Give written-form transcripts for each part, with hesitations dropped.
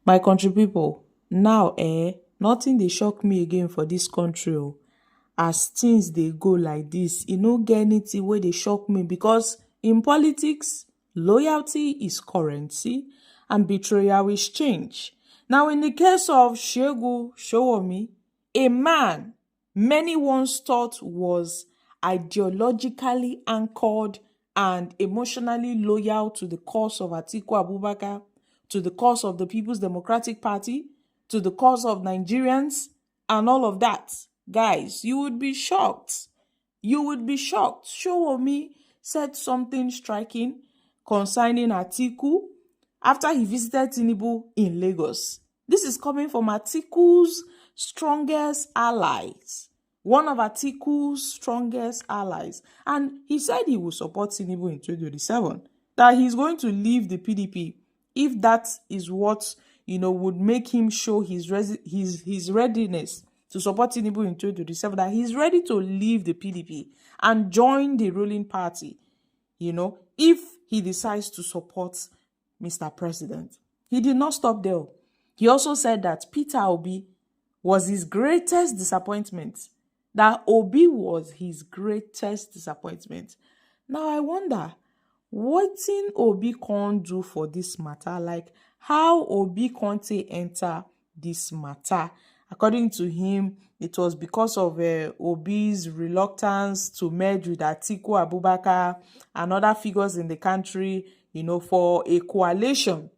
My country people, now nothing dey shock me again for dis country o. As things dey go like dis, e no get anything wey dey shock me because in politics, loyalty is currency and betrayal is change. Now in the case of Segun Sowunmi, a man many once thought was ideologically anchored and emotionally loyal to the cause of Atiku Abubakar, to the cause of the People's Democratic Party, to the cause of Nigerians, and all of that. Guys, you would be shocked. You would be shocked. Sowunmi said something striking concerning Atiku after he visited Tinubu in Lagos. This is coming from Atiku's strongest allies. One of Atiku's strongest allies. And he said he will support Tinubu in 2027. That he's going to leave the PDP if that is what, would make him show his readiness to support Tinubu in 2027, that he's ready to leave the PDP and join the ruling party, if he decides to support Mr. President. He did not stop there. He also said that Peter Obi was his greatest disappointment. That Obi was his greatest disappointment. Now I wonder, wetin Obi can't do for this matter? Like, how Obi can't enter this matter? According to him, it was because of Obi's reluctance to merge with Atiku Abubakar and other figures in the country, for a coalition.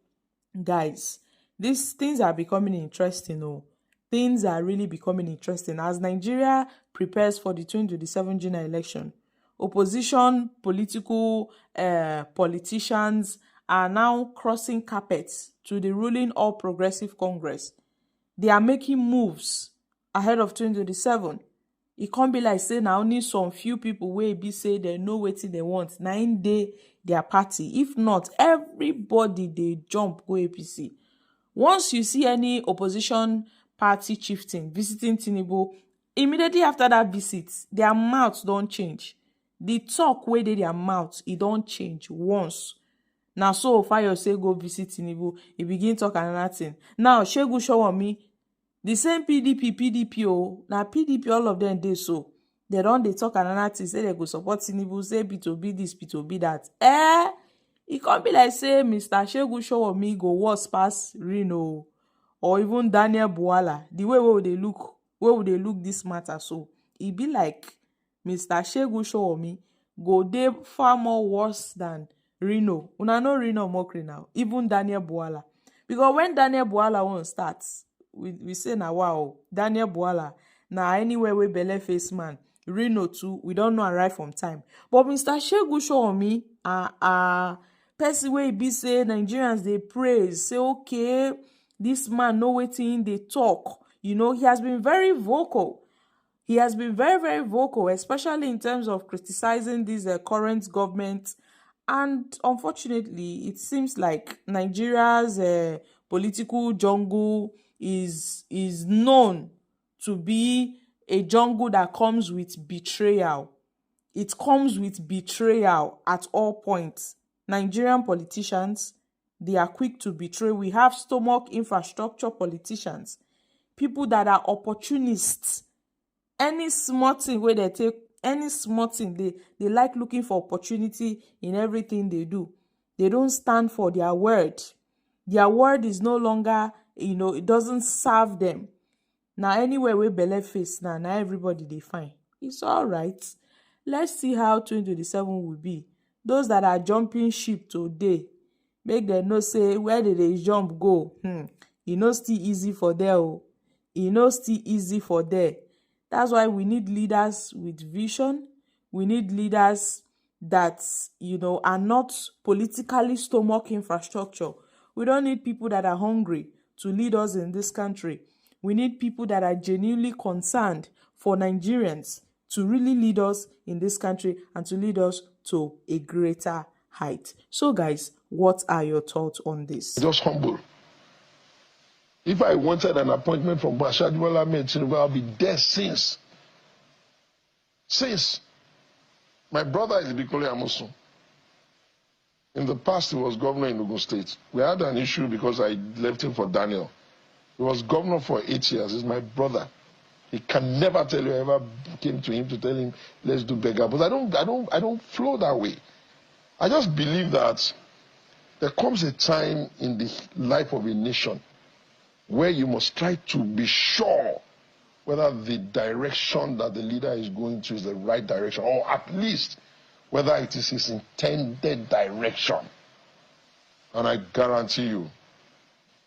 Guys, these things are becoming interesting. Things are really becoming interesting as Nigeria prepares for the 2027 general election. Opposition politicians are now crossing carpets to the ruling All Progressive Congress. They are making moves ahead of 2027. It can't be like say now only some few people wey be say they know wetin they want. Na in dey their party. If not, everybody they jump go APC. Once you see any opposition party chieftain visiting Tinubu, immediately after that visit, their mouths don't change. The talk wey dey their mouth, it don't change once. Now so Fire say go visit Tinubu, he begin talk another thing. Now Segun Sowunmi, the same PDP now PDP, all of them dey so. They don't they talk another thing, say they go support Tinubu, say P2B this, P2B that. It can't be like say Mr. Segun Sowunmi go worse pass Reno or even Daniel Buala. The way where would they look this matter so? It be like Mr. Segun Sowunmi go dey far more worse than Reno. Una know Reno mockery now. Even Daniel Buala. Because when Daniel Buala won't start, we say now wow, Daniel Buala, now anywhere we belle face man. Reno too, we don't know arrive from time. But Mr. Segun Sowunmi, person wey be say Nigerians they praise, say okay, this man know wetin they talk. He has been very vocal. He has been very, very vocal, especially in terms of criticizing this current government. And unfortunately, it seems like Nigeria's political jungle is known to be a jungle that comes with betrayal. It comes with betrayal at all points. Nigerian politicians, they are quick to betray. We have stomach infrastructure politicians, people that are opportunists. Any small thing where they take, any small thing, they like looking for opportunity in everything they do. They don't stand for their word. Their word is no longer, it doesn't serve them. Now anywhere we belle face now everybody they find. It's all right. Let's see how 2027 will be. Those that are jumping ship today, make them know say where did they jump go. Still easy for there. Still easy for there. That's why we need leaders with vision. We need leaders that, are not politically stomach infrastructure. We don't need people that are hungry to lead us in this country. We need people that are genuinely concerned for Nigerians to really lead us in this country and to lead us to a greater height. So guys, what are your thoughts on this? Just humble. If I wanted an appointment from Bashadwala Tinubu, I'll be there since. My brother is Bikole Amusu. In the past, he was governor in Ogun State. We had an issue because I left him for Daniel. He was governor for 8 years. He's my brother. He can never tell you I ever came to him to tell him, let's do beggar. But I don't flow that way. I just believe that there comes a time in the life of a nation where you must try to be sure whether the direction that the leader is going to is the right direction, or at least whether it is his intended direction. And I guarantee you,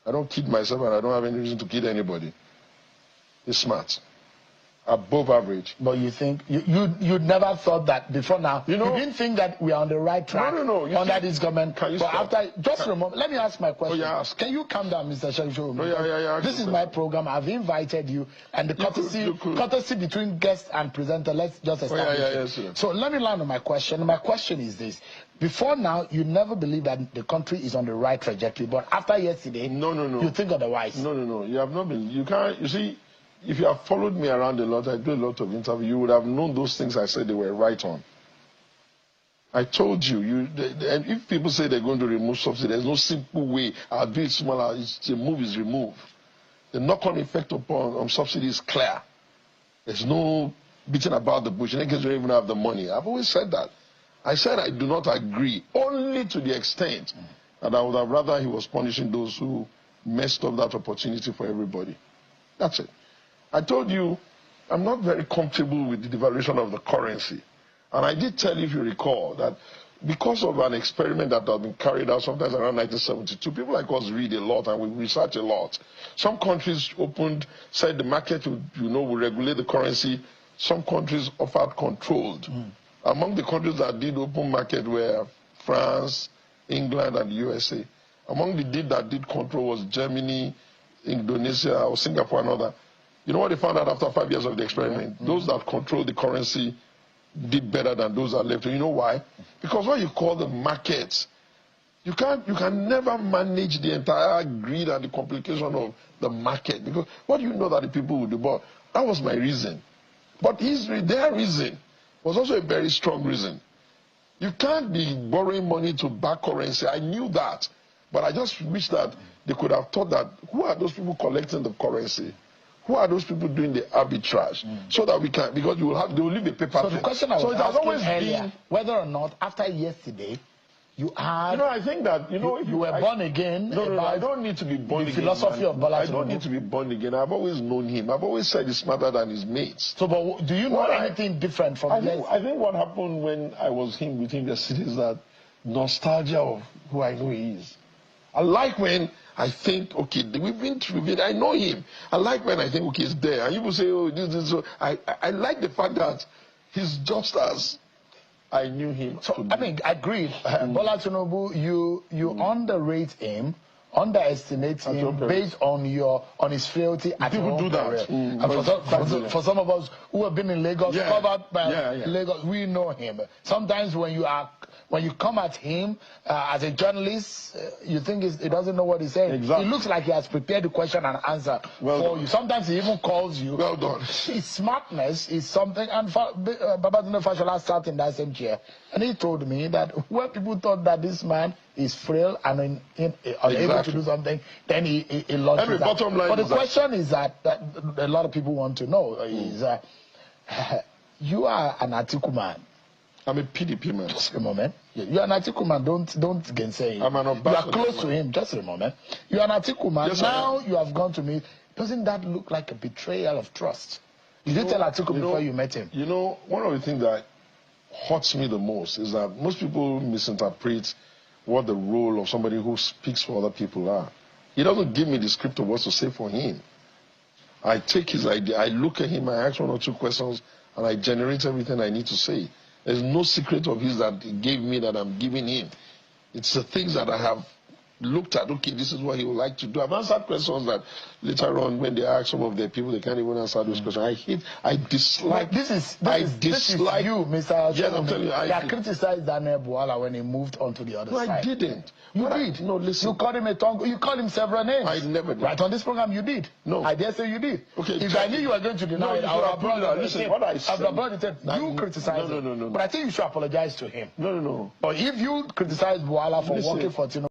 I don't kid myself and I don't have any reason to kid anybody. He's smart. Above average. But you think you never thought that before now? You didn't think that we are on the right track under this government. Can you but stop? After just a moment, let me ask my question. Oh, yeah, ask. Can you calm down, Mr. Sowunmi? Oh, yeah. This is my program. I've invited you, and the courtesy between guest and presenter. Let's just establish it. So let me land on my question. My question is this: before now, you never believed that the country is on the right trajectory, but after yesterday, you think otherwise. No. You have not been. You can't. You see. If you have followed me around a lot, I do a lot of interviews, you would have known those things I said they were right on. I told you, and if people say they're going to remove subsidy, there's no simple way. I'll do it smaller. The move is removed. The knock-on effect on subsidy is clear. There's no beating about the bush. In any case, you don't even have the money. I've always said that. I said I do not agree, only to the extent that I would have rather he was punishing those who messed up that opportunity for everybody. That's it. I told you, I'm not very comfortable with the devaluation of the currency. And I did tell you, if you recall, that because of an experiment that had been carried out sometimes around 1972, people like us read a lot and we research a lot. Some countries said the market will regulate the currency. Some countries offered controlled. Among the countries that did open market were France, England, and the USA. Among the that did control was Germany, Indonesia, or Singapore, and other. You know what they found out after 5 years of the experiment? Those that controlled the currency did better than those that left. You know why? Because what you call the market, you can never manage the entire greed and the complication of the market. Because what do you know that the people will do? But that was my reason. But their reason was also a very strong reason. You can't be borrowing money to back currency. I knew that. But I just wish that they could have thought that, who are those people collecting the currency? Who are those people doing the arbitrage? So that we can, because they will leave a paper. So the question I was asking earlier, whether or not after yesterday, you had... I think that, you were born again. No, I don't need to be born again. The philosophy of Bola. I don't need to be born again. I've always known him. I've always said he's smarter than his mates. So, but do you know anything different from this? I think what happened when I was with him yesterday is that nostalgia of who I know he is. I like when I think, okay, we've been through it. I know him. I like when I think, okay, he's there. And people say, oh, this. So I like the fact that he's just as I knew him. So, I mean, agreed. Bola Tinubu, you underrate him, underestimate him based on his frailty at people do that. And for some of us who have been in Lagos, covered by Lagos, we know him. Sometimes when you come at him as a journalist, you think he doesn't know what he's saying. Exactly. It looks like he has prepared the question and answer for you. Sometimes he even calls you. Well done. His smartness is something, and Babatunde Fashola sat in that same chair, and he told me that when people thought that this man is frail and unable to do something, then he launches that. But the question is that a lot of people want to know is you are an Atiku man. I'm a PDP man. Just a moment. You're an Atiku man. Don't gainsay him. I'm an ambassador. You are close to him. Just a moment. You're an Atiku man. Yes, now you have gone to me. Doesn't that look like a betrayal of trust? Did you tell Atiku before you met him? You know, one of the things that hurts me the most is that most people misinterpret what the role of somebody who speaks for other people are. He doesn't give me the script of what to say for him. I take his idea, I look at him, I ask 1 or 2 questions, and I generate everything I need to say. There's no secret of his that he gave me that I'm giving him. It's the things that I have looked at, okay, this is what he would like to do. I've answered questions that later on, when they ask some of the people, they can't even answer those questions. I dislike. This is you, Mr. Yes, I'm telling you. I criticized Daniel Bwala when he moved on to the other side. No, I didn't. You did. No, listen. You called him a tongue. You called him several names. I never did. Right on this program, you did. No. I dare say you did. Okay. If I knew you were going to deny it, I would have brought it. Listen, what I said. You criticized him. No. But I think you should apologize to him. No. But if you criticize Bwala for working for Tinubu,